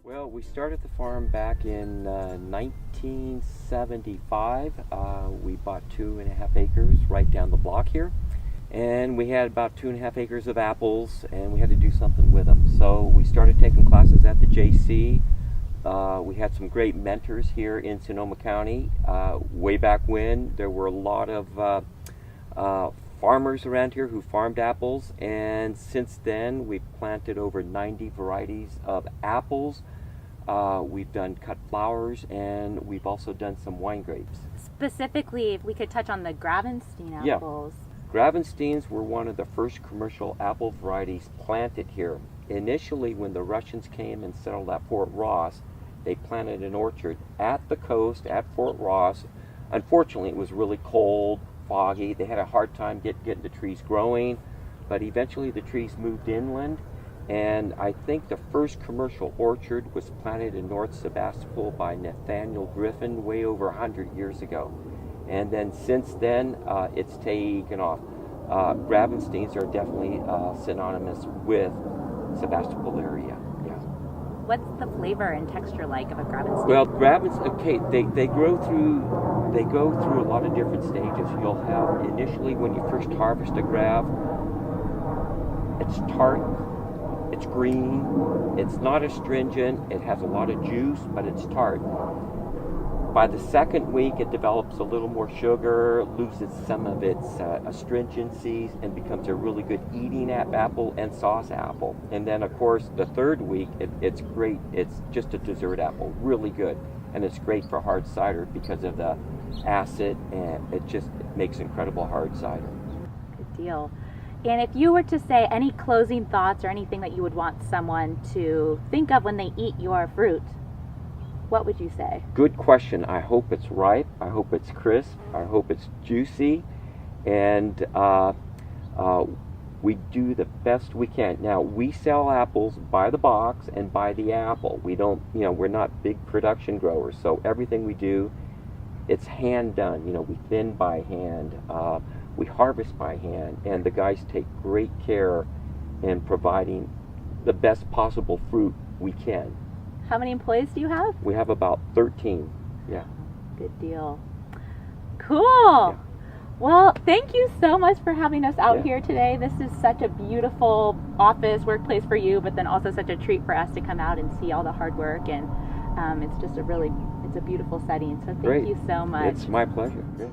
Well, we started the farm back in 1975. We bought 2.5 acres right down the block here. And we had about 2.5 acres of apples, and we had to do something with them. So we started taking classes at the JC. We had some great mentors here in Sonoma County. Way back when, there were a lot of farmers around here who farmed apples, and since then we've planted over 90 varieties of apples. We've done cut flowers, and we've also done some wine grapes. Specifically, if we could touch on the Gravenstein apples. Yeah. Gravensteins were one of the first commercial apple varieties planted here. Initially, when the Russians came and settled at Fort Ross, they planted an orchard at the coast at Fort Ross. Unfortunately, it was really cold, foggy. They had a hard time getting the trees growing, but eventually the trees moved inland, and I think the first commercial orchard was planted in North Sebastopol by Nathaniel Griffin way over 100 years ago. And then since then, it's taken off. Gravensteins are definitely synonymous with Sebastopol area. Yeah. What's the flavor and texture like of a Gravenstein? Well, they go through a lot of different stages. You'll have initially when you first harvest a Grav, it's tart, it's green, it's not astringent, it has a lot of juice, but it's tart. By the second week, it develops a little more sugar, loses some of its astringencies, and becomes a really good eating apple and sauce apple. And then, of course, the third week, it's great. It's just a dessert apple, really good. And it's great for hard cider because of the acid, and it makes incredible hard cider. Good deal. And if you were to say any closing thoughts or anything that you would want someone to think of when they eat your fruit, what would you say? Good question. I hope it's ripe. I hope it's crisp. I hope it's juicy. And we do the best we can. Now, we sell apples by the box and by the apple. We don't, we're not big production growers. So everything we do, it's hand done. We thin by hand. We harvest by hand. And the guys take great care in providing the best possible fruit we can. How many employees do you have? We have about 13. Yeah. Good deal. Cool. Yeah. Well, thank you so much for having us out here today. This is such a beautiful workplace for you, but then also such a treat for us to come out and see all the hard work. And it's just it's a beautiful setting. So thank you so much. It's my pleasure. Yeah.